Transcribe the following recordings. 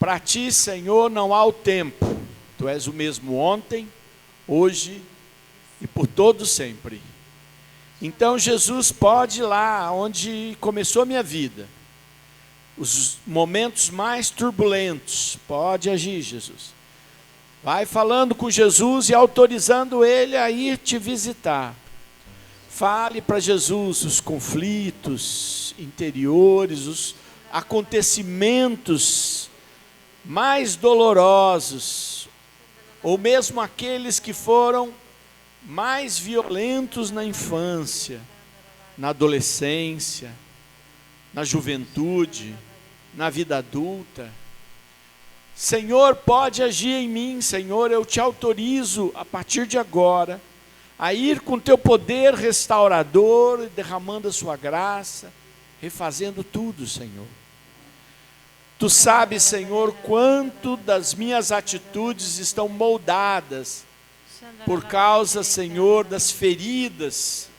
Para ti, Senhor, não há o tempo. Tu és o mesmo ontem, hoje e por todo sempre. Então, Jesus, pode ir lá onde começou a minha vida, os momentos mais turbulentos, pode agir, Jesus. Vai falando com Jesus e autorizando Ele a ir te visitar. Fale para Jesus os conflitos interiores, os acontecimentos mais dolorosos, ou mesmo aqueles que foram mais violentos na infância, na adolescência, na juventude, na vida adulta. Senhor, pode agir em mim, Senhor, eu te autorizo a partir de agora a ir com teu poder restaurador, derramando a sua graça, refazendo tudo, Senhor. Tu sabes, Senhor, quanto das minhas atitudes estão moldadas por causa, Senhor, das feridas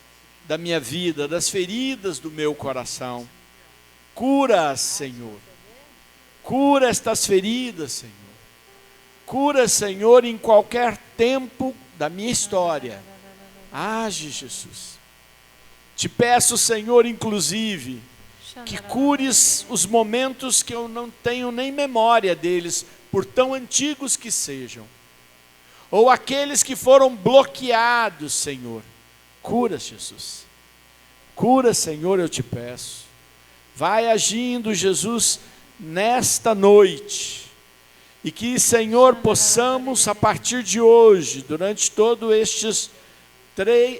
da minha vida, das feridas do meu coração. Cura-as, Senhor. Cura estas feridas, Senhor. Cura, Senhor, em qualquer tempo da minha história. Age, Jesus. Te peço, Senhor, inclusive, que cures os momentos que eu não tenho nem memória deles, por tão antigos que sejam. Ou aqueles que foram bloqueados, Senhor. Cura, Jesus. Cura, Senhor, eu te peço. Vai agindo, Jesus, nesta noite. E que, Senhor, possamos, a partir de hoje, durante todos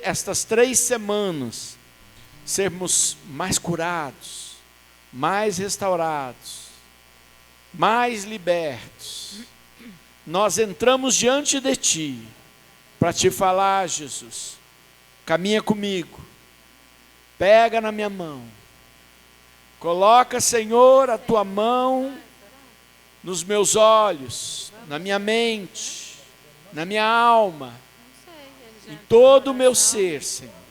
estas 3 semanas, sermos mais curados, mais restaurados, mais libertos. Nós entramos diante de Ti, para Te falar, Jesus, caminha comigo, pega na minha mão, coloca, Senhor, a Tua mão nos meus olhos, na minha mente, na minha alma, em todo o meu ser, Senhor.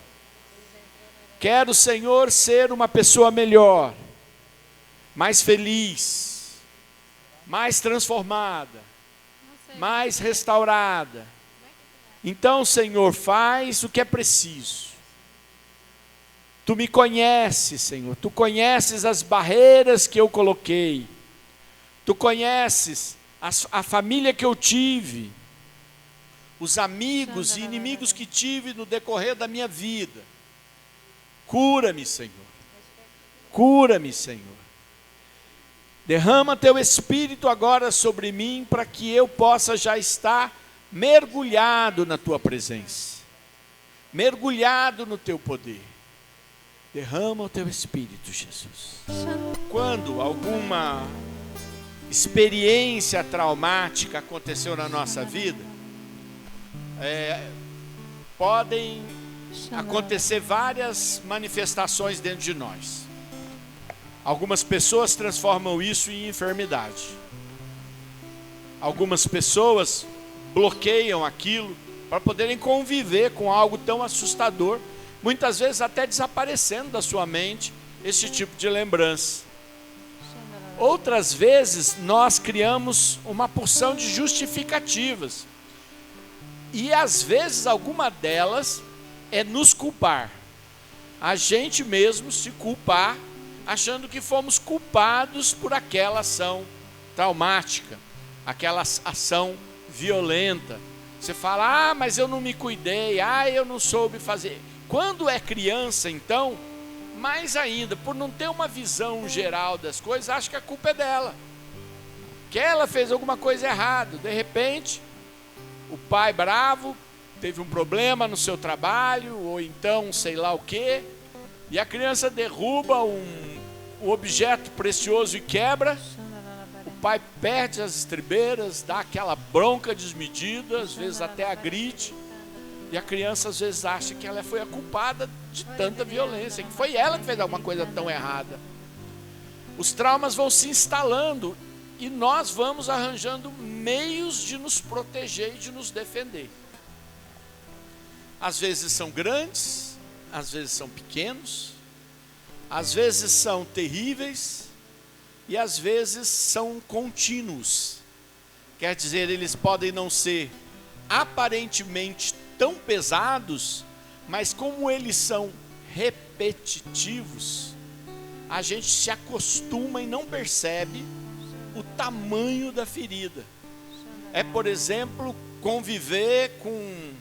Quero, Senhor, ser uma pessoa melhor, mais feliz, mais transformada, mais restaurada. Então, Senhor, faz o que é preciso. Tu me conheces, Senhor. Tu conheces as barreiras que eu coloquei. Tu conheces a família que eu tive, os amigos e inimigos que tive no decorrer da minha vida. Cura-me, Senhor. Cura-me, Senhor. Derrama teu Espírito agora sobre mim, para que eu possa já estar mergulhado na tua presença, mergulhado no teu poder. Derrama o teu Espírito, Jesus. Quando alguma experiência traumática aconteceu na nossa vida, podem acontecer várias manifestações dentro de nós. Algumas pessoas transformam isso em enfermidade. Algumas pessoas bloqueiam aquilo para poderem conviver com algo tão assustador, muitas vezes até desaparecendo da sua mente esse tipo de lembrança. Outras vezes nós criamos uma porção de justificativas, e às vezes alguma delas é nos culpar, a gente mesmo se culpar, achando que fomos culpados por aquela ação traumática, aquela ação violenta. Você fala, mas eu não me cuidei, eu não soube fazer. Quando é criança, então, mais ainda, por não ter uma visão geral das coisas, acha que a culpa é dela, que ela fez alguma coisa errada. De repente, o pai bravo teve um problema no seu trabalho, ou então sei lá o quê, e a criança derruba um objeto precioso e quebra. O pai perde as estribeiras, dá aquela bronca desmedida, às vezes até agride, e a criança às vezes acha que ela foi a culpada de tanta violência, que foi ela que fez alguma coisa tão errada. Os traumas vão se instalando e nós vamos arranjando meios de nos proteger e de nos defender. Às vezes são grandes, às vezes são pequenos, às vezes são terríveis e às vezes são contínuos. Quer dizer, eles podem não ser aparentemente tão pesados, mas como eles são repetitivos, a gente se acostuma e não percebe o tamanho da ferida. É, por exemplo, conviver com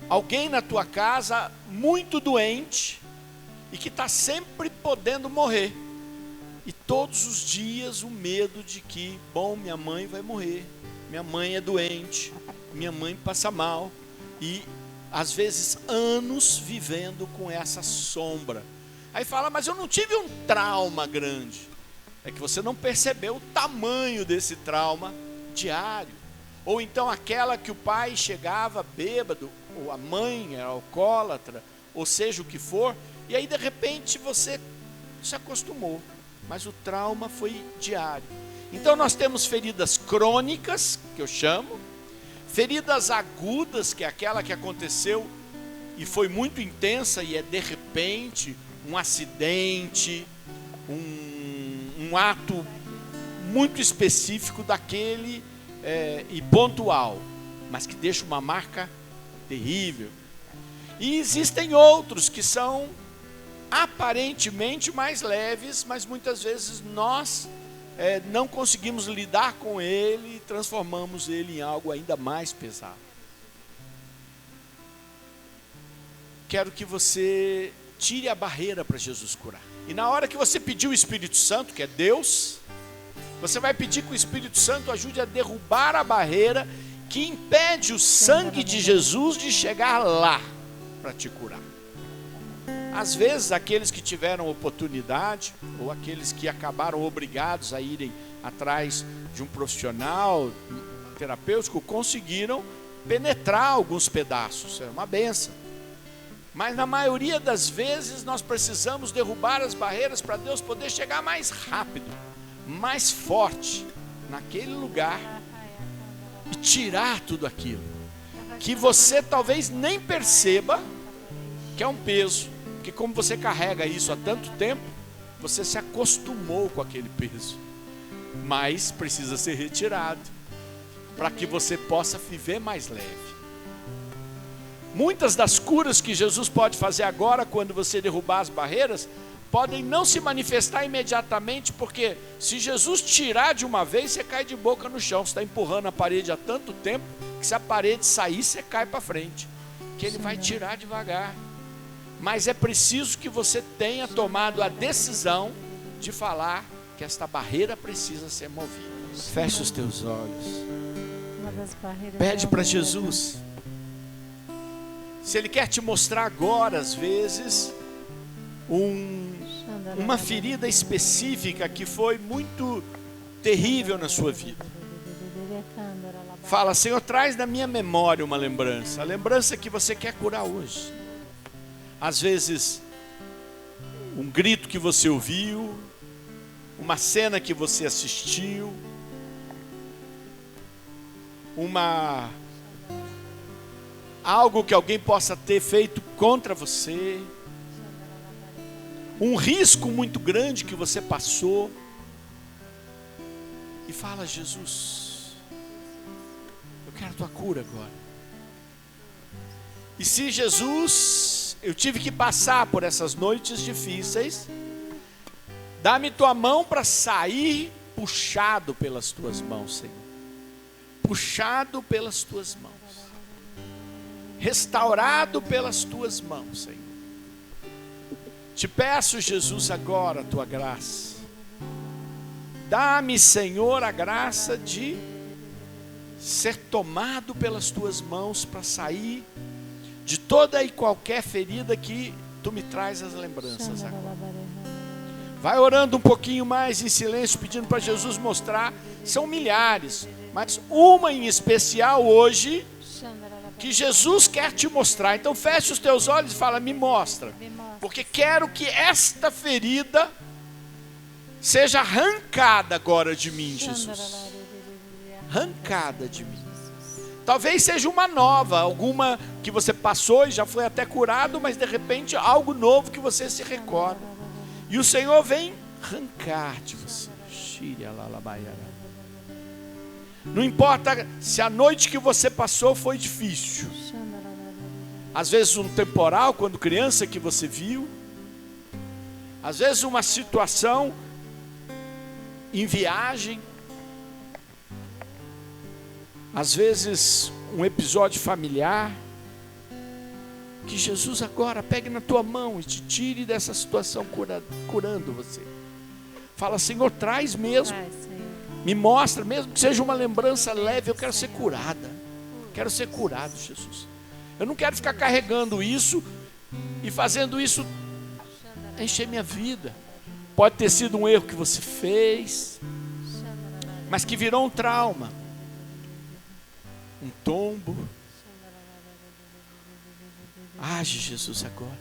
alguém na tua casa muito doente e que está sempre podendo morrer. E todos os dias o medo de que, minha mãe vai morrer, minha mãe é doente, minha mãe passa mal. E às vezes anos vivendo com essa sombra. Aí fala, mas eu não tive um trauma grande. É que você não percebeu o tamanho desse trauma diário. Ou então aquela que o pai chegava bêbado, ou a mãe era alcoólatra, ou seja o que for, e aí de repente você se acostumou, mas o trauma foi diário. Então nós temos feridas crônicas, que eu chamo, feridas agudas, que é aquela que aconteceu e foi muito intensa e é de repente um acidente, um ato muito específico daquele e pontual, mas que deixa uma marca terrível. E existem outros que são aparentemente mais leves, mas muitas vezes nós não conseguimos lidar com ele e transformamos ele em algo ainda mais pesado. Quero que você tire a barreira para Jesus curar. E na hora que você pedir o Espírito Santo, que é Deus, você vai pedir que o Espírito Santo ajude a derrubar a barreira que impede o sangue de Jesus de chegar lá para te curar. Às vezes aqueles que tiveram oportunidade, ou aqueles que acabaram obrigados a irem atrás de um profissional terapêutico, conseguiram penetrar alguns pedaços, é uma benção. Mas na maioria das vezes nós precisamos derrubar as barreiras para Deus poder chegar mais rápido, mais forte naquele lugar e tirar tudo aquilo que você talvez nem perceba que é um peso, porque como você carrega isso há tanto tempo, você se acostumou com aquele peso, mas precisa ser retirado para que você possa viver mais leve. Muitas das curas que Jesus pode fazer agora, quando você derrubar as barreiras, podem não se manifestar imediatamente, porque se Jesus tirar de uma vez, você cai de boca no chão. Você está empurrando a parede há tanto tempo, que se a parede sair, você cai para frente, que Ele vai tirar devagar. Mas é preciso que você tenha tomado a decisão de falar que esta barreira precisa ser movida. Feche os teus olhos. Pede para Jesus. Se Ele quer te mostrar agora, às vezes, uma ferida específica que foi muito terrível na sua vida. Fala, Senhor, traz na minha memória uma lembrança, a lembrança que você quer curar hoje. Às vezes, um grito que você ouviu, uma cena que você assistiu, algo que alguém possa ter feito contra você, um risco muito grande que você passou, e fala, Jesus, eu quero a tua cura agora. E se Jesus, eu tive que passar por essas noites difíceis, dá-me tua mão para sair puxado pelas tuas mãos, Senhor, puxado pelas tuas mãos, restaurado pelas tuas mãos, Senhor. Te peço, Jesus, agora a tua graça. Dá-me, Senhor, a graça de ser tomado pelas tuas mãos para sair de toda e qualquer ferida que tu me traz as lembranças agora. Vai orando um pouquinho mais em silêncio, pedindo para Jesus mostrar. São milhares, mas uma em especial hoje que Jesus quer te mostrar. Então feche os teus olhos e fala, me mostra. Porque quero que esta ferida seja arrancada agora de mim, Jesus. Arrancada de mim. Talvez seja uma nova, alguma que você passou e já foi até curado, mas de repente algo novo que você se recorda. E o Senhor vem arrancar de você. Não importa se a noite que você passou foi difícil. Às vezes um temporal, quando criança, que você viu. Às vezes uma situação em viagem. Às vezes um episódio familiar. Que Jesus agora pegue na tua mão e te tire dessa situação curando você. Fala, Senhor, traz mesmo. Me mostra, mesmo que seja uma lembrança leve, eu quero ser curada. Quero ser curado, Jesus. Eu não quero ficar carregando isso e fazendo isso encher minha vida. Pode ter sido um erro que você fez, mas que virou um trauma, um tombo. Age, Jesus, agora.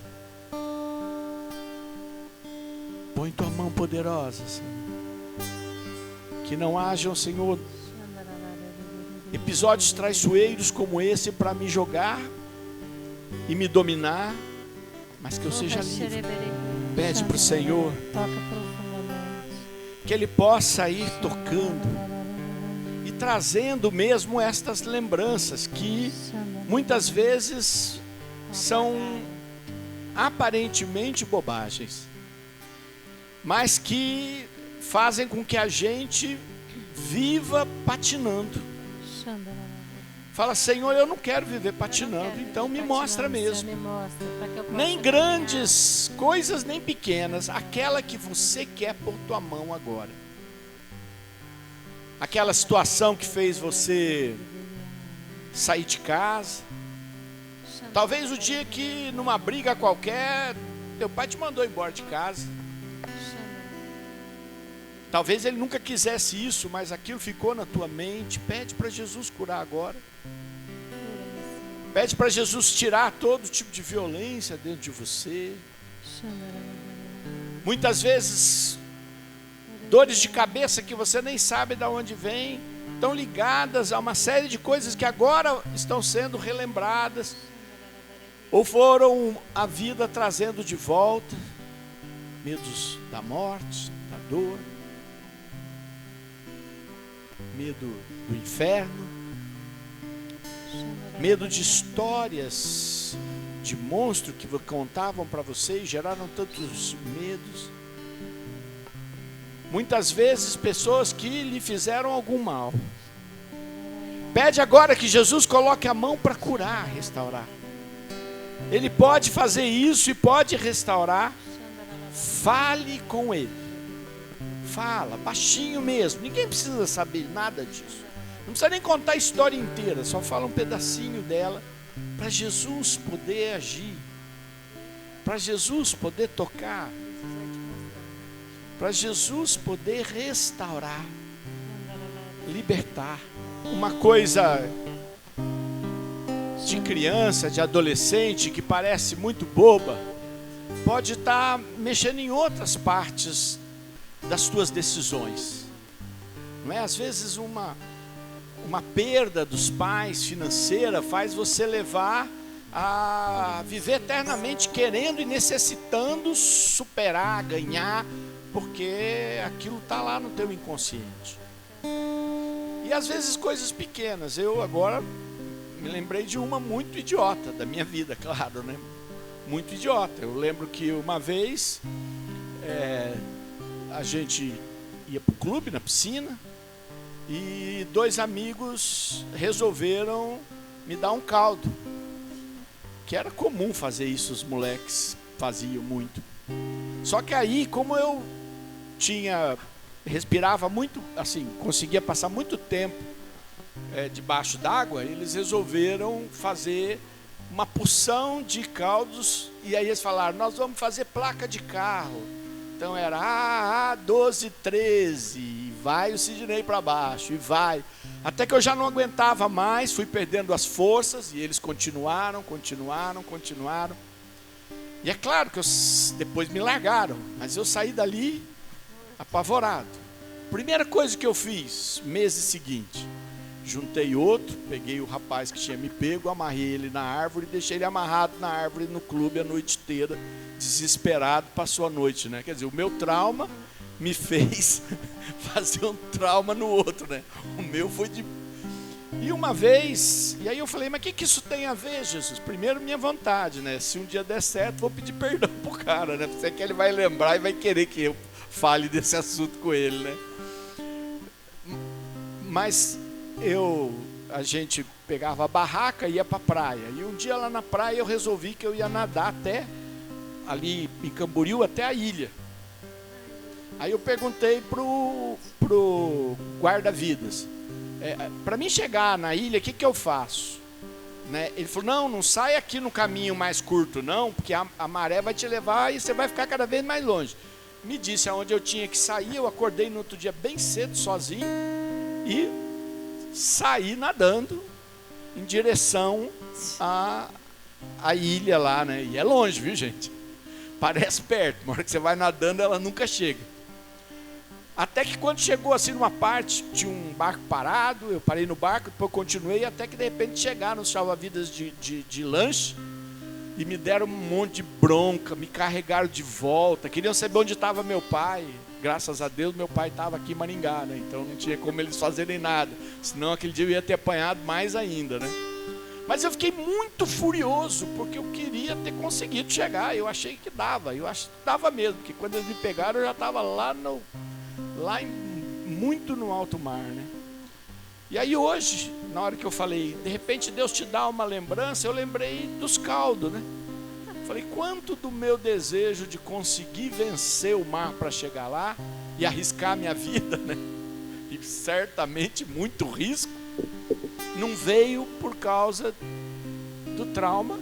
Põe tua mão poderosa, Senhor. Que não hajam, Senhor, episódios traiçoeiros como esse para me jogar e me dominar, mas que eu seja livre. Pede para o Senhor que Ele possa ir tocando e trazendo mesmo estas lembranças que muitas vezes são aparentemente bobagens, mas que fazem com que a gente viva patinando. Fala, Senhor, eu não quero viver patinando, então me mostra mesmo. Nem grandes coisas, nem pequenas, aquela que você quer por tua mão agora. Aquela situação que fez você sair de casa. Talvez o dia que numa briga qualquer, teu pai te mandou embora de casa. Talvez ele nunca quisesse isso, mas aquilo ficou na tua mente. Pede para Jesus curar agora. Pede para Jesus tirar todo tipo de violência dentro de você. Muitas vezes, dores de cabeça que você nem sabe de onde vem, estão ligadas a uma série de coisas que agora estão sendo relembradas, ou foram a vida trazendo de volta. Medos da morte, da dor, medo do inferno, medo de histórias de monstro que contavam para você e geraram tantos medos. Muitas vezes pessoas que lhe fizeram algum mal. Pede agora que Jesus coloque a mão para curar, restaurar. Ele pode fazer isso e pode restaurar. Fale com Ele. Fala, baixinho mesmo. Ninguém precisa saber nada disso. Não precisa nem contar a história inteira. Só fala um pedacinho dela. Para Jesus poder agir. Para Jesus poder tocar. Para Jesus poder restaurar. Libertar. Uma coisa de criança, de adolescente, que parece muito boba, pode estar mexendo em outras partes das tuas decisões. Não é? Às vezes uma perda dos pais financeira faz você levar a viver eternamente querendo e necessitando superar, ganhar, porque aquilo está lá no teu inconsciente. E às vezes coisas pequenas. Eu agora me lembrei de uma muito idiota da minha vida, claro, né? Muito idiota. Eu lembro que uma vez a gente ia para o clube, na piscina, e 2 amigos resolveram me dar um caldo, que era comum fazer isso, os moleques faziam muito. Só que aí, como eu respirava muito, assim, conseguia passar muito tempo debaixo d'água, eles resolveram fazer uma porção de caldos, e aí eles falaram, nós vamos fazer placa de carro. Então era AA12, 13, e vai o Sidney para baixo, e vai. Até que eu já não aguentava mais, fui perdendo as forças, e eles continuaram. E é claro que depois me largaram, mas eu saí dali apavorado. Primeira coisa que eu fiz, mês seguinte, juntei outro, peguei o rapaz que tinha me pego, amarrei ele na árvore e deixei ele amarrado na árvore no clube a noite inteira, desesperado, passou a noite, né? Quer dizer, o meu trauma me fez fazer um trauma no outro, né? O meu foi de... E uma vez, e aí eu falei, mas o que isso tem a ver, Jesus? Primeiro, minha vontade, né? Se um dia der certo, vou pedir perdão pro cara, né? Porque que ele vai lembrar e vai querer que eu fale desse assunto com ele, né? Mas a gente pegava a barraca e ia pra praia. E um dia lá na praia eu resolvi que eu ia nadar até, ali em Camboriú, até a ilha. Aí eu perguntei pro guarda-vidas, para mim chegar na ilha, o que eu faço? Né? Ele falou, não sai aqui no caminho mais curto não, porque a maré vai te levar e você vai ficar cada vez mais longe. Me disse aonde eu tinha que sair, eu acordei no outro dia bem cedo, sozinho, e saí nadando em direção à ilha lá, né? E é longe, viu, gente? Parece perto, na hora que você vai nadando, ela nunca chega. Até que quando chegou assim numa parte, tinha um barco parado, eu parei no barco, depois continuei, até que de repente chegaram os salva-vidas de lanche e me deram um monte de bronca, me carregaram de volta, queriam saber onde estava meu pai. Graças a Deus meu pai estava aqui em Maringá, né? Então não tinha como eles fazerem nada, senão aquele dia eu ia ter apanhado mais ainda, né? Mas eu fiquei muito furioso, porque eu queria ter conseguido chegar, eu achei que dava, dava mesmo, porque quando eles me pegaram eu já estava muito no alto mar, né? E aí hoje, na hora que eu falei, de repente Deus te dá uma lembrança, eu lembrei dos caldos, né? Falei, quanto do meu desejo de conseguir vencer o mar para chegar lá e arriscar minha vida, né? E certamente muito risco, não veio por causa do trauma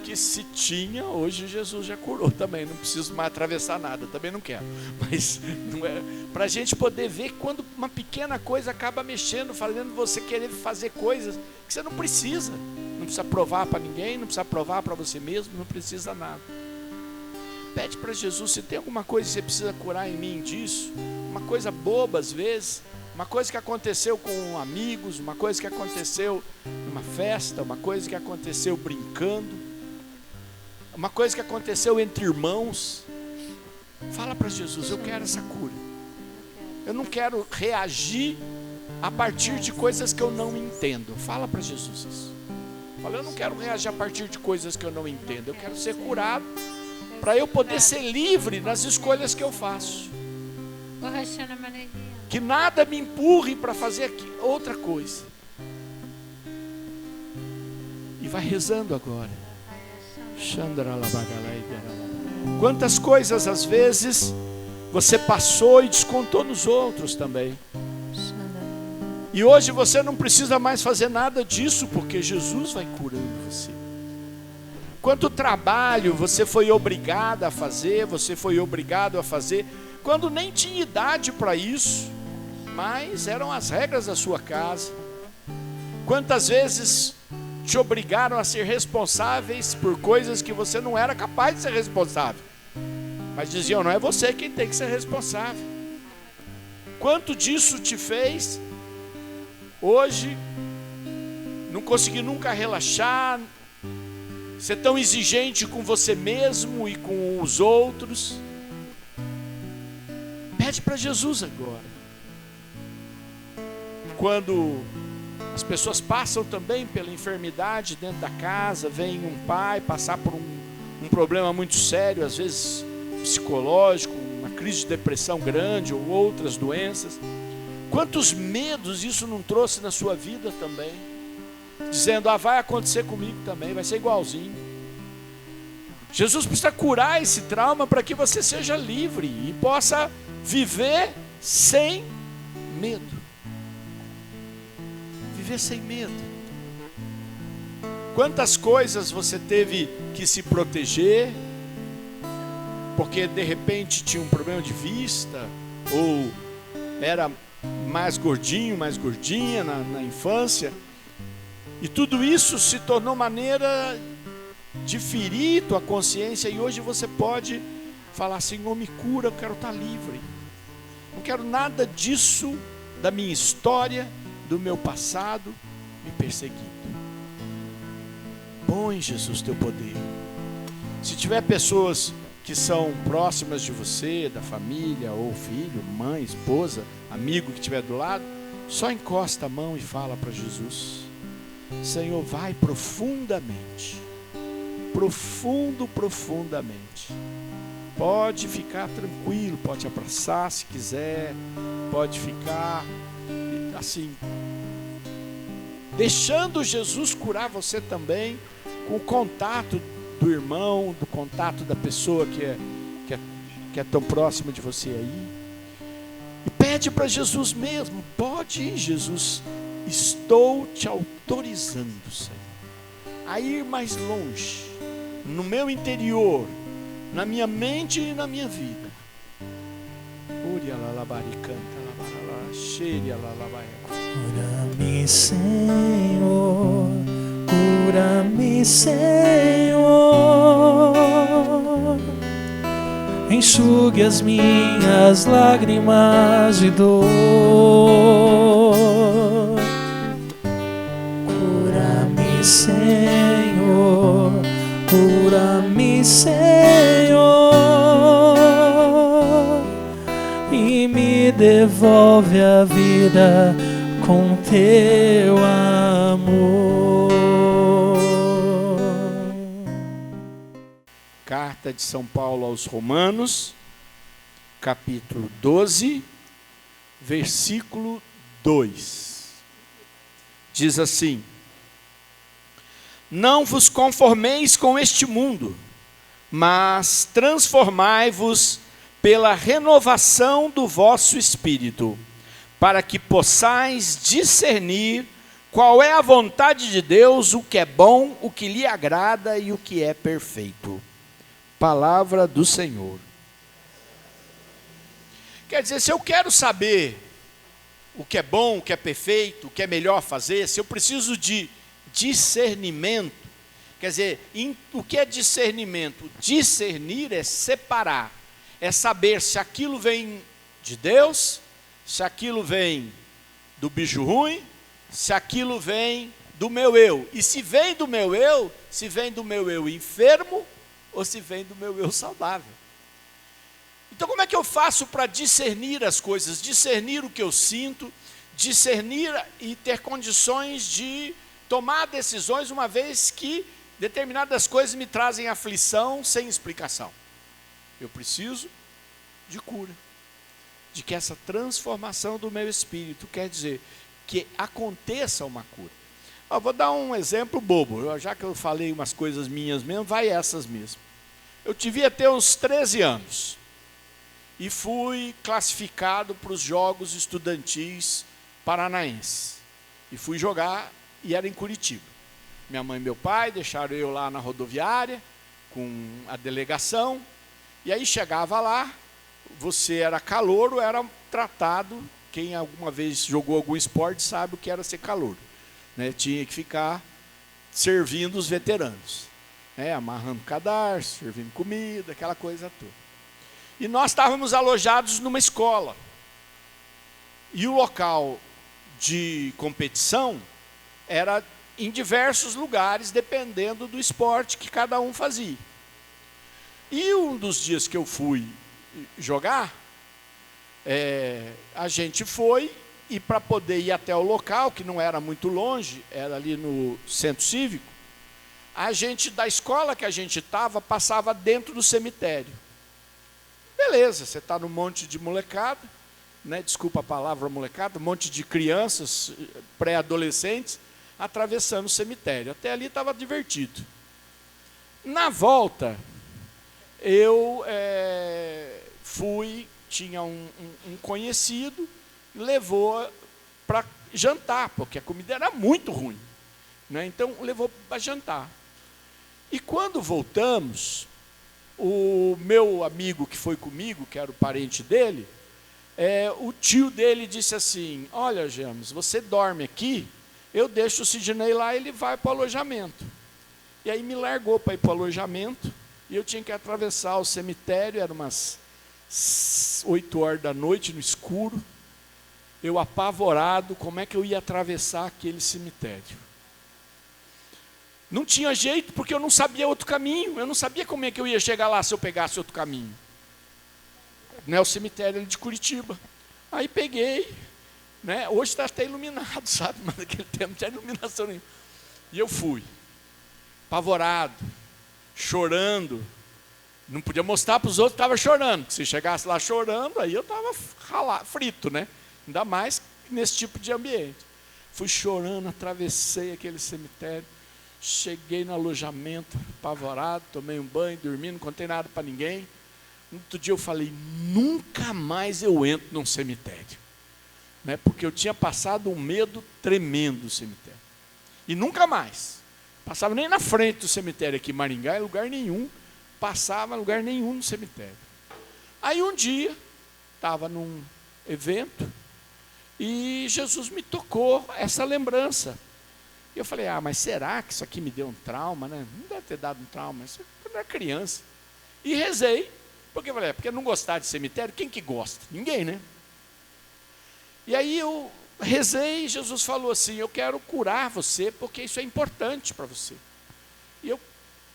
que se tinha, hoje Jesus já curou também, não preciso mais atravessar nada, também não quero, mas não é, para a gente poder ver quando uma pequena coisa acaba mexendo, fazendo você querer fazer coisas que você não precisa provar para ninguém, não precisa provar para você mesmo, não precisa nada. Pede para Jesus, se tem alguma coisa que você precisa curar em mim disso, uma coisa boba às vezes, uma coisa que aconteceu com amigos, uma coisa que aconteceu numa festa, uma coisa que aconteceu brincando, uma coisa que aconteceu entre irmãos, fala para Jesus, eu quero essa cura, eu não quero reagir a partir de coisas que eu não entendo. Fala para Jesus isso. Fala, eu não quero reagir a partir de coisas que eu não entendo, eu quero ser curado para eu poder ser livre nas escolhas que eu faço, que nada me empurre para fazer outra coisa. E vai rezando agora. Quantas coisas às vezes você passou e descontou nos outros também, e hoje você não precisa mais fazer nada disso, porque Jesus vai curando você. Quanto trabalho você foi obrigado a fazer, quando nem tinha idade para isso, mas eram as regras da sua casa. Quantas vezes te obrigaram a ser responsáveis por coisas que você não era capaz de ser responsável, mas diziam, não é você quem tem que ser responsável. Quanto disso te fez hoje não conseguir nunca relaxar, ser tão exigente com você mesmo e com os outros? Pede para Jesus agora. Quando as pessoas passam também pela enfermidade dentro da casa, vem um pai passar por um problema muito sério, às vezes psicológico, uma crise de depressão grande ou outras doenças, quantos medos isso não trouxe na sua vida também, dizendo, vai acontecer comigo também, vai ser igualzinho. Jesus precisa curar esse trauma para que você seja livre e possa viver sem medo. Viver sem medo. Quantas coisas você teve que se proteger, porque de repente tinha um problema de vista, ou era mais gordinho, mais gordinha na infância, e tudo isso se tornou maneira de ferir tua consciência, e hoje você pode falar, Senhor, me cura, eu quero estar livre, não quero nada disso da minha história, do meu passado me perseguindo. Põe, Jesus, teu poder. Se tiver pessoas que são próximas de você, da família, ou filho, mãe, esposa, amigo que estiver do lado, só encosta a mão e fala para Jesus: Senhor, vai profundamente, profundamente. Pode ficar tranquilo, pode abraçar se quiser, pode ficar assim, deixando Jesus curar você também, com o contato do irmão, do contato da pessoa que é tão próxima de você aí. E pede para Jesus mesmo: pode ir, Jesus, estou te autorizando, Senhor, a ir mais longe, no meu interior, na minha mente e na minha vida. Cura-me, Senhor, cura-me, Senhor, enxugue as minhas lágrimas de dor. Cura-me, Senhor, cura-me, Senhor, e me devolve a vida com teu amor. Carta de São Paulo aos Romanos, capítulo 12, versículo 2. Diz assim: não vos conformeis com este mundo, mas transformai-vos pela renovação do vosso espírito, para que possais discernir qual é a vontade de Deus, o que é bom, o que lhe agrada e o que é perfeito. Palavra do Senhor. Quer dizer, se eu quero saber o que é bom, o que é perfeito, o que é melhor fazer, se eu preciso de discernimento, quer dizer, o que é discernimento? Discernir é separar, é saber se aquilo vem de Deus, se aquilo vem do bicho ruim, se aquilo vem do meu eu. E se vem do meu eu, se vem do meu eu enfermo, ou se vem do meu eu saudável. Então como é que eu faço para discernir as coisas, discernir o que eu sinto, discernir e ter condições de tomar decisões, uma vez que determinadas coisas me trazem aflição sem explicação? Eu preciso de cura, de que essa transformação do meu espírito, quer dizer, que aconteça uma cura. Eu vou dar um exemplo bobo, já que eu falei umas coisas minhas mesmo, vai essas mesmo. Eu devia ter uns 13 anos, e fui classificado para os Jogos Estudantis Paranaenses, e fui jogar, e era em Curitiba. Minha mãe e meu pai deixaram eu lá na rodoviária, com a delegação, e aí chegava lá, você era calouro, era tratado, quem alguma vez jogou algum esporte sabe o que era ser calouro, né? Tinha que ficar servindo os veteranos, né? Amarrando cadarço, servindo comida, aquela coisa toda. E nós estávamos alojados numa escola, e o local de competição era em diversos lugares, dependendo do esporte que cada um fazia. E um dos dias que eu fui jogar, a gente foi, e para poder ir até o local, que não era muito longe, era ali no centro cívico, a gente, da escola que a gente estava, passava dentro do cemitério. Beleza, você está num monte de molecada, né? Desculpa a palavra molecada, um monte de crianças, pré-adolescentes, atravessando o cemitério. Até ali estava divertido. Na volta, eu fui, tinha um conhecido, levou para jantar, porque a comida era muito ruim, né? Então levou para jantar. E quando voltamos, o meu amigo que foi comigo, que era o parente dele, o tio dele disse assim: olha, James, você dorme aqui, eu deixo o Sidney lá, ele vai para o alojamento. E aí me largou para ir para o alojamento, e eu tinha que atravessar o cemitério, eram umas 8 horas da noite, no escuro, eu apavorado, como é que eu ia atravessar aquele cemitério. Não tinha jeito, porque eu não sabia outro caminho, eu não sabia como é que eu ia chegar lá se eu pegasse outro caminho. Não é o cemitério de Curitiba. Aí peguei, né? Hoje está até iluminado, sabe? Mas naquele tempo não tinha iluminação nenhuma. E eu fui, apavorado, chorando. Não podia mostrar para os outros que estava chorando, porque se chegasse lá chorando, aí eu estava frito, né? Ainda mais nesse tipo de ambiente. Fui chorando, atravessei aquele cemitério, cheguei no alojamento, apavorado, tomei um banho, dormi, não contei nada para ninguém. No outro dia eu falei, nunca mais eu entro num cemitério, né? Porque eu tinha passado um medo tremendo do cemitério. E nunca mais. Passava nem na frente do cemitério aqui em Maringá, em lugar nenhum. Passava em lugar nenhum no cemitério. Aí um dia, estava num evento, e Jesus me tocou essa lembrança. E eu falei, mas será que isso aqui me deu um trauma, né? Não deve ter dado um trauma, isso quando eu era criança. E rezei, porque eu falei, porque não gostar de cemitério, quem que gosta? Ninguém, né? E aí eu rezei e Jesus falou assim, eu quero curar você, porque isso é importante para você. E eu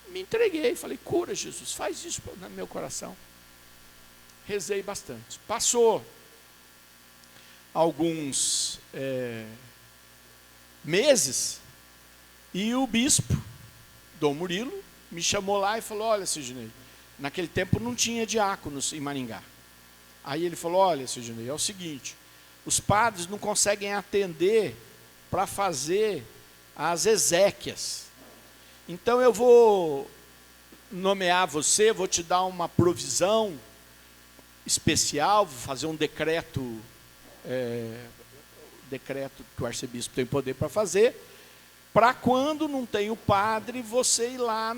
me entreguei, falei, cura Jesus, faz isso no meu coração. Rezei bastante. Passou alguns meses, e o bispo, Dom Murilo, me chamou lá e falou, olha, Sidney, naquele tempo não tinha diáconos em Maringá. Aí ele falou, olha, Sidney, é o seguinte, os padres não conseguem atender para fazer as exéquias. Então eu vou nomear você, vou te dar uma provisão especial, vou fazer um decreto, decreto que o arcebispo tem poder para fazer, para quando não tem o padre, você ir lá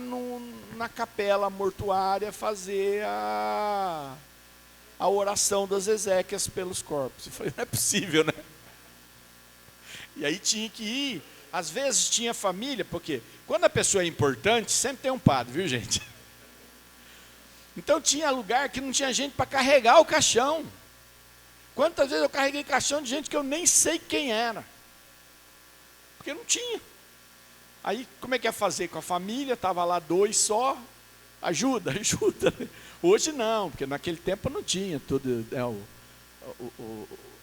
na capela mortuária fazer a oração das exéquias pelos corpos. Eu falei, não é possível, né? E aí tinha que ir. Às vezes tinha família, porque quando a pessoa é importante, sempre tem um padre, viu, gente? Então tinha lugar que não tinha gente para carregar o caixão. Quantas vezes eu carreguei caixão de gente que eu nem sei quem era? Porque não tinha. Aí como é que ia fazer com a família? Estava lá 2 só. Ajuda. Hoje não, porque naquele tempo não tinha tudo.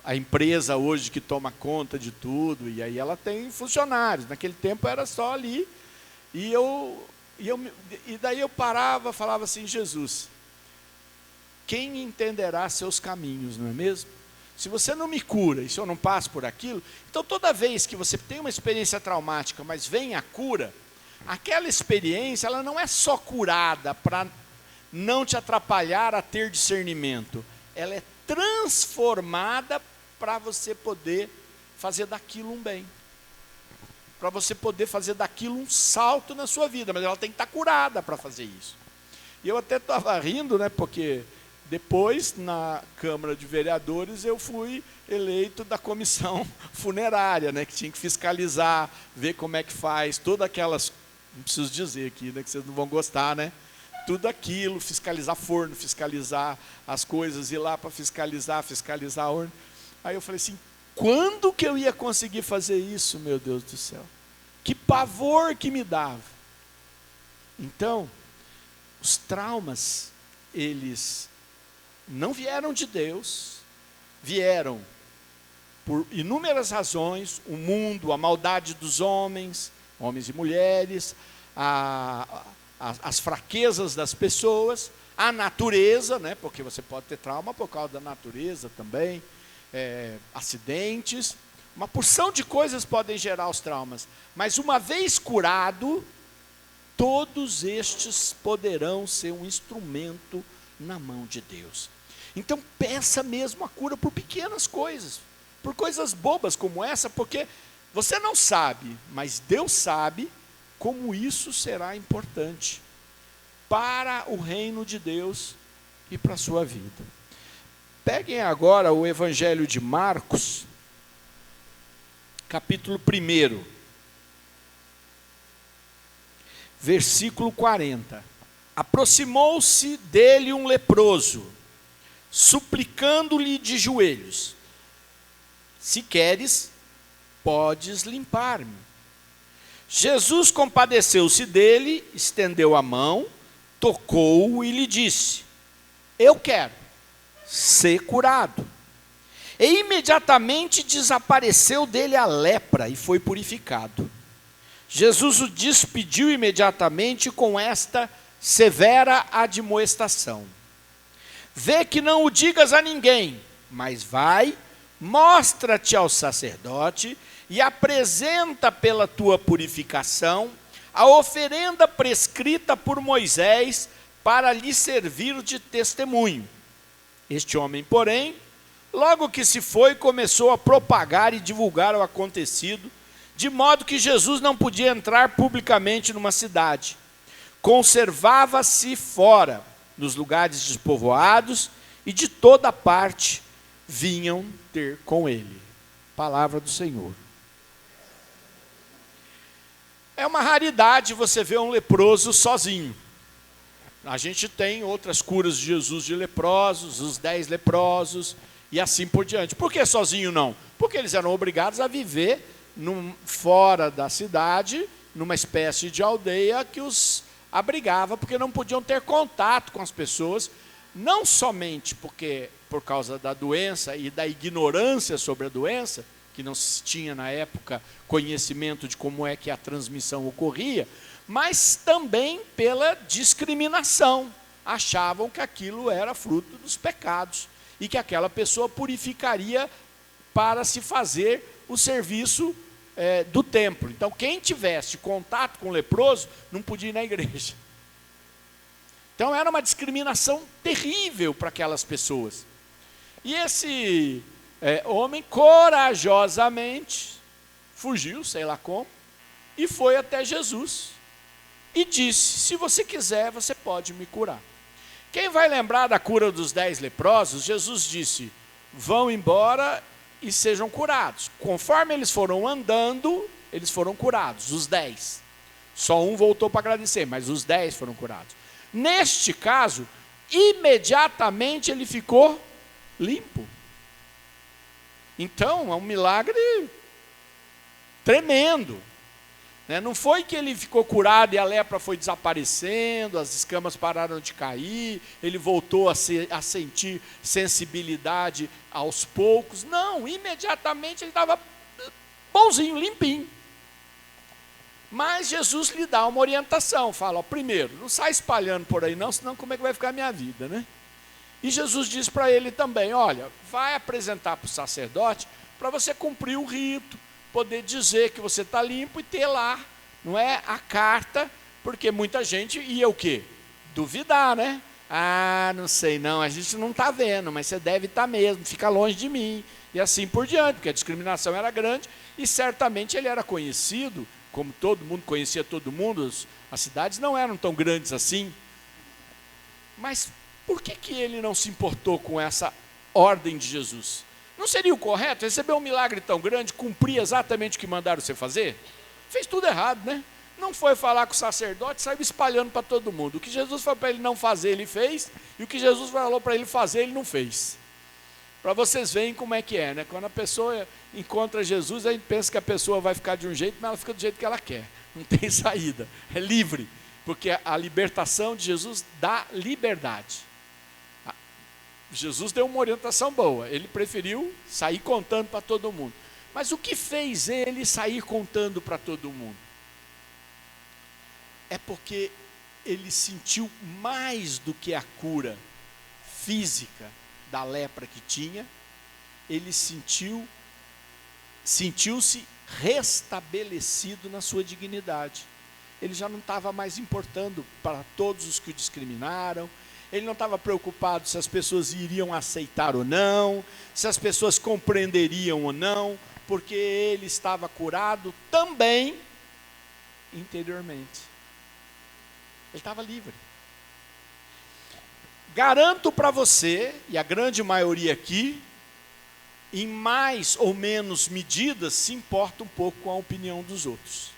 A empresa hoje que toma conta de tudo, e aí ela tem funcionários. Naquele tempo era só ali. E daí eu parava, falava assim, Jesus, quem entenderá seus caminhos, não é mesmo? Se você não me cura e se eu não passo por aquilo, então toda vez que você tem uma experiência traumática, mas vem a cura, aquela experiência ela não é só curada para não te atrapalhar a ter discernimento, ela é transformada para você poder fazer daquilo um bem, para você poder fazer daquilo um salto na sua vida, mas ela tem que estar curada para fazer isso. E eu até estava rindo, né, porque depois, na Câmara de Vereadores, eu fui eleito da comissão funerária, né, que tinha que fiscalizar, ver como é que faz, todas aquelas, não preciso dizer aqui, né, que vocês não vão gostar, né, tudo aquilo, fiscalizar forno, fiscalizar as coisas, ir lá para fiscalizar a urna. Aí eu falei assim, quando que eu ia conseguir fazer isso, meu Deus do céu? Que pavor que me dava. Então, os traumas, eles não vieram de Deus, vieram por inúmeras razões, o mundo, a maldade dos homens e mulheres, as fraquezas das pessoas, a natureza, né, porque você pode ter trauma por causa da natureza também, acidentes, uma porção de coisas podem gerar os traumas, mas uma vez curado, todos estes poderão ser um instrumento na mão de Deus. Então peça mesmo a cura por pequenas coisas, por coisas bobas como essa, porque você não sabe, mas Deus sabe como isso será importante para o reino de Deus e para a sua vida. Peguem agora o Evangelho de Marcos, capítulo 1, versículo 40. Aproximou-se dele um leproso, suplicando-lhe de joelhos: Se queres, podes limpar-me. Jesus compadeceu-se dele, estendeu a mão, tocou-o e lhe disse: eu quero ser curado. E imediatamente desapareceu dele a lepra e foi purificado. Jesus o despediu imediatamente com esta severa admoestação: vê que não o digas a ninguém, mas vai, mostra-te ao sacerdote e apresenta pela tua purificação a oferenda prescrita por Moisés para lhe servir de testemunho. Este homem, porém, logo que se foi, começou a propagar e divulgar o acontecido, de modo que Jesus não podia entrar publicamente numa cidade. Conservava-se fora, nos lugares despovoados, e de toda parte vinham ter com ele. Palavra do Senhor. É uma raridade você ver um leproso sozinho. A gente tem outras curas de Jesus de leprosos, os 10 leprosos, e assim por diante. Por que sozinho não? Porque eles eram obrigados a viver fora da cidade, numa espécie de aldeia que os abrigava, porque não podiam ter contato com as pessoas, não somente por causa da doença e da ignorância sobre a doença, que não se tinha na época conhecimento de como é que a transmissão ocorria, mas também pela discriminação. Achavam que aquilo era fruto dos pecados e que aquela pessoa purificaria para se fazer o serviço do templo. Então, quem tivesse contato com o leproso não podia ir na igreja. Então, era uma discriminação terrível para aquelas pessoas. E esse homem, corajosamente, fugiu, sei lá como, e foi até Jesus. E disse: se você quiser, você pode me curar. Quem vai lembrar da cura dos 10 leprosos? Jesus disse: vão embora e sejam curados. Conforme eles foram andando, eles foram curados, os 10. Só um voltou para agradecer, mas os 10 foram curados. Neste caso, imediatamente ele ficou limpo. Então, é um milagre tremendo. Não foi que ele ficou curado e a lepra foi desaparecendo, as escamas pararam de cair, ele voltou a sentir sensibilidade aos poucos. Não, imediatamente ele estava bonzinho, limpinho. Mas Jesus lhe dá uma orientação, fala: primeiro, não sai espalhando por aí não, senão como é que vai ficar a minha vida, né? E Jesus diz para ele também: olha, vai apresentar para o sacerdote para você cumprir o rito, poder dizer que você está limpo e ter lá, não é, a carta, porque muita gente ia o quê? Duvidar, né? Ah, não sei não, a gente não está vendo, mas você deve estar mesmo, fica longe de mim, e assim por diante, porque a discriminação era grande, e certamente ele era conhecido, como todo mundo conhecia todo mundo, as cidades não eram tão grandes assim. Mas por que ele não se importou com essa ordem de Jesus? Não seria o correto receber um milagre tão grande, cumprir exatamente o que mandaram você fazer? Fez tudo errado, né? Não foi falar com o sacerdote, saiu espalhando para todo mundo. O que Jesus falou para ele não fazer, ele fez, e o que Jesus falou para ele fazer, ele não fez. Para vocês verem como é que é, né? Quando a pessoa encontra Jesus, a gente pensa que a pessoa vai ficar de um jeito, mas ela fica do jeito que ela quer. Não tem saída, é livre, porque a libertação de Jesus dá liberdade. Jesus deu uma orientação boa, ele preferiu sair contando para todo mundo. Mas o que fez ele sair contando para todo mundo? É porque ele sentiu mais do que a cura física da lepra que tinha, ele sentiu-se restabelecido na sua dignidade. Ele já não estava mais importando para todos os que o discriminaram, ele não estava preocupado se as pessoas iriam aceitar ou não, se as pessoas compreenderiam ou não, porque ele estava curado também interiormente. Ele estava livre. Garanto para você, e a grande maioria aqui, em mais ou menos medidas, se importa um pouco com a opinião dos outros.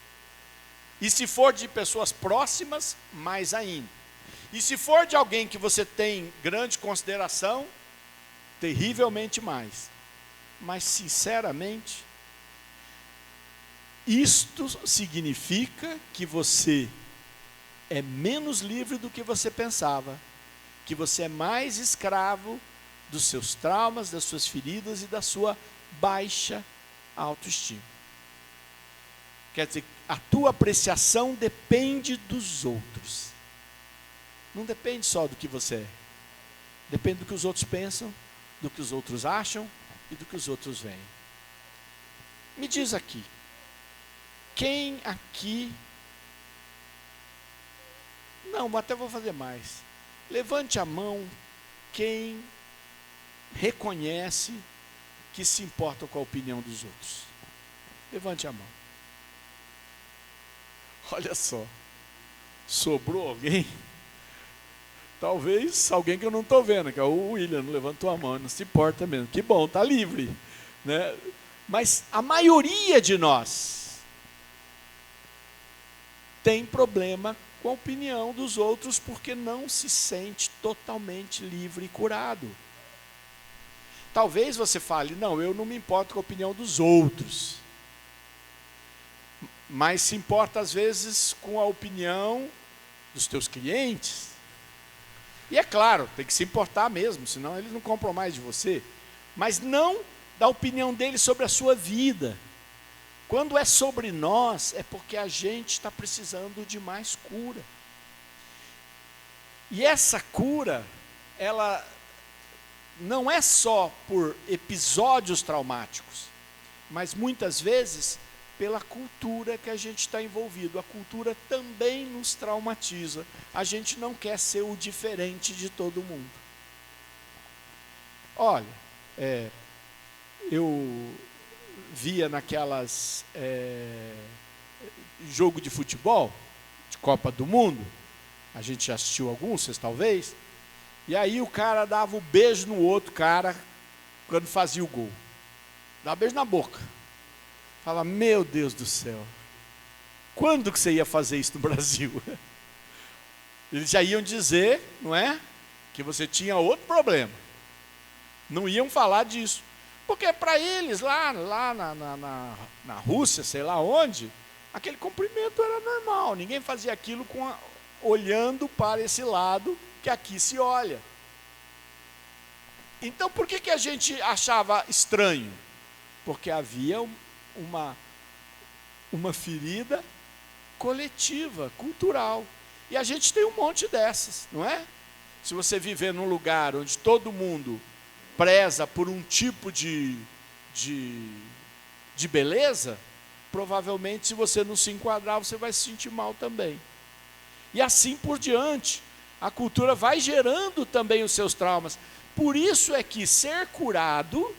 E se for de pessoas próximas, mais ainda. E se for de alguém que você tem grande consideração, terrivelmente mais. mas sinceramente, isto significa que você é menos livre do que você pensava, que você é mais escravo dos seus traumas, das suas feridas e da sua baixa autoestima. Quer dizer, a tua apreciação depende dos outros. Não depende só do que você é. Depende do que os outros pensam, do que os outros acham e do que os outros veem. Me diz aqui, quem aqui... Não, até vou fazer mais. Levante a mão quem reconhece que se importa com a opinião dos outros. Levante a mão. Olha só, sobrou alguém? Talvez alguém que eu não estou vendo, que é o William, não levantou a mão, não se importa mesmo. Que bom, está livre, né? Mas a maioria de nós tem problema com a opinião dos outros porque não se sente totalmente livre e curado. Talvez você fale, não, eu não me importo com a opinião dos outros, mas se importa às vezes com a opinião dos teus clientes. E é claro, tem que se importar mesmo, senão eles não compram mais de você, mas não da opinião deles sobre a sua vida. Quando é sobre nós, é porque a gente está precisando de mais cura. E essa cura, ela não é só por episódios traumáticos, mas muitas vezes pela cultura que a gente está envolvido. A cultura também nos traumatiza. A gente não quer ser o diferente de todo mundo. Olha, eu via naquelas jogo de futebol, de Copa do Mundo, a gente já assistiu alguns, vocês talvez, e aí o cara dava um beijo no outro cara quando fazia o gol. Dava um beijo na boca. Fala, meu Deus do céu, quando que você ia fazer isso no Brasil? Eles já iam dizer, não é? Que você tinha outro problema. Não iam falar disso. Porque para eles, lá na Rússia, sei lá onde, aquele cumprimento era normal. Ninguém fazia aquilo olhando para esse lado que aqui se olha. Então, por que a gente achava estranho? Porque havia uma ferida coletiva, cultural. E a gente tem um monte dessas, não é? Se você viver num lugar onde todo mundo preza por um tipo de beleza, provavelmente, se você não se enquadrar, você vai se sentir mal também. E assim por diante, a cultura vai gerando também os seus traumas. Por isso é que ser curado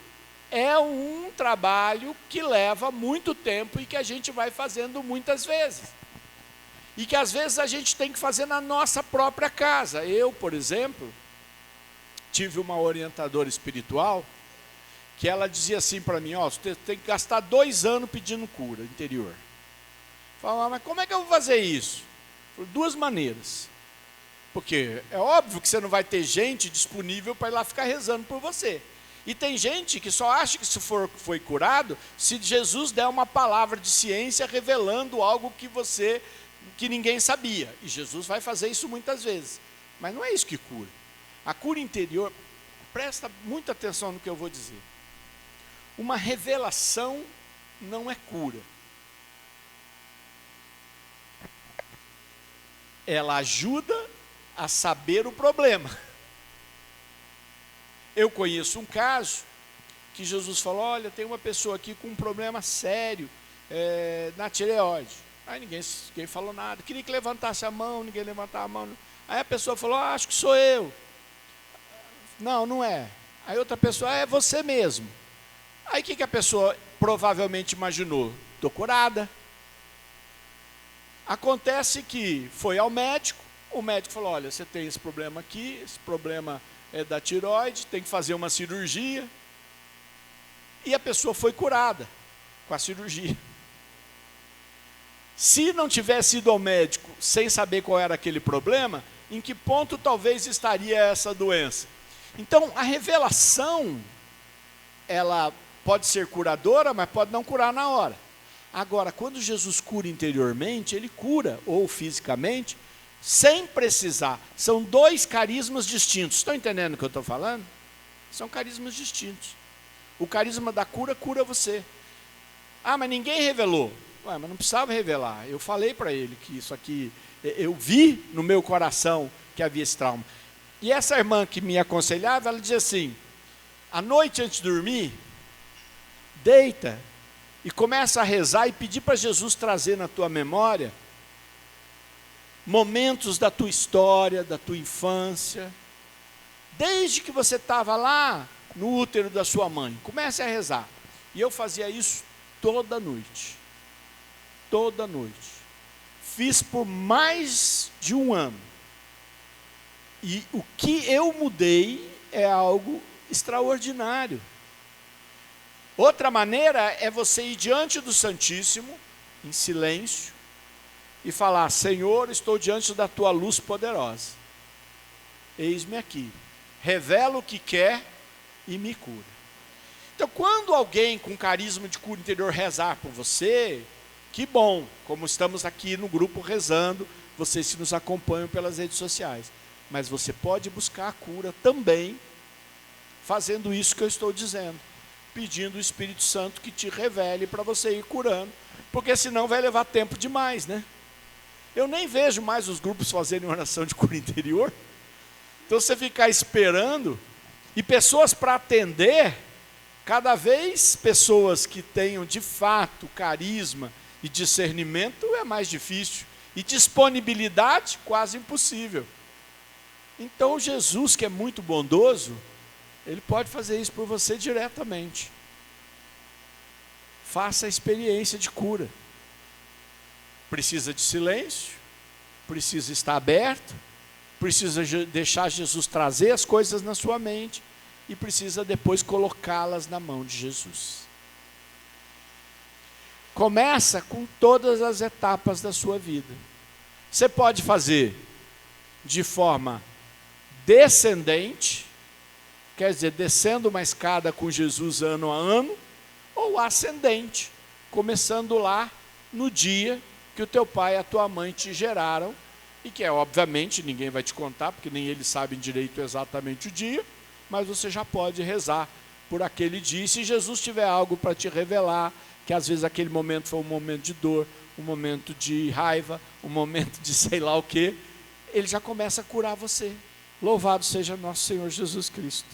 é um trabalho que leva muito tempo e que a gente vai fazendo muitas vezes. E que às vezes a gente tem que fazer na nossa própria casa. Eu, por exemplo, tive uma orientadora espiritual que ela dizia assim para mim, você tem que gastar 2 anos pedindo cura interior. Falava, mas como é que eu vou fazer isso? Por 2 maneiras. Porque é óbvio que você não vai ter gente disponível para ir lá ficar rezando por você. E tem gente que só acha que se foi curado, se Jesus der uma palavra de ciência revelando algo que ninguém sabia. E Jesus vai fazer isso muitas vezes. Mas não é isso que cura. A cura interior, presta muita atenção no que eu vou dizer. Uma revelação não é cura. Ela ajuda a saber o problema. Eu conheço um caso que Jesus falou, olha, tem uma pessoa aqui com um problema sério na tireoide. Aí ninguém falou nada. Queria que levantasse a mão, ninguém levantava a mão. Aí a pessoa falou, acho que sou eu. Não, não é. Aí outra pessoa, é você mesmo. Aí o que a pessoa provavelmente imaginou? Estou curada. Acontece que foi ao médico, o médico falou, olha, você tem esse problema aqui, esse problema é da tireoide, tem que fazer uma cirurgia. E a pessoa foi curada com a cirurgia. Se não tivesse ido ao médico sem saber qual era aquele problema, em que ponto talvez estaria essa doença? Então, a revelação, ela pode ser curadora, mas pode não curar na hora. Agora, quando Jesus cura interiormente, ele cura, ou fisicamente, sem precisar. São dois carismas distintos. Estão entendendo o que eu estou falando? São carismas distintos. O carisma da cura cura você. Ah, mas ninguém revelou. Ué, mas não precisava revelar. Eu falei para ele que isso aqui, eu vi no meu coração que havia esse trauma. E essa irmã que me aconselhava, ela dizia assim, à noite antes de dormir, deita e começa a rezar e pedir para Jesus trazer na tua memória momentos da tua história, da tua infância, desde que você estava lá no útero da sua mãe. Comece a rezar. E eu fazia isso toda noite. Toda noite. Fiz por mais de um ano. E o que eu mudei é algo extraordinário. Outra maneira é você ir diante do Santíssimo, em silêncio, e falar, Senhor, estou diante da tua luz poderosa. Eis-me aqui. Revela o que quer e me cura. Então, quando alguém com carisma de cura interior rezar por você, que bom, como estamos aqui no grupo rezando, vocês que nos acompanham pelas redes sociais. Mas você pode buscar a cura também, fazendo isso que eu estou dizendo. Pedindo o Espírito Santo que te revele para você ir curando. Porque senão vai levar tempo demais, né? Eu nem vejo mais os grupos fazerem oração de cura interior. Então você ficar esperando, e pessoas para atender, cada vez pessoas que tenham de fato carisma e discernimento é mais difícil. E disponibilidade quase impossível. Então Jesus, que é muito bondoso, ele pode fazer isso por você diretamente. Faça a experiência de cura. Precisa de silêncio, precisa estar aberto, precisa deixar Jesus trazer as coisas na sua mente e precisa depois colocá-las na mão de Jesus. Começa com todas as etapas da sua vida. Você pode fazer de forma descendente, quer dizer, descendo uma escada com Jesus ano a ano, ou ascendente, começando lá no dia que o teu pai e a tua mãe te geraram, e que obviamente, ninguém vai te contar, porque nem eles sabem direito exatamente o dia, mas você já pode rezar por aquele dia, e se Jesus tiver algo para te revelar, que às vezes aquele momento foi um momento de dor, um momento de raiva, um momento de sei lá o quê, ele já começa a curar você. Louvado seja nosso Senhor Jesus Cristo.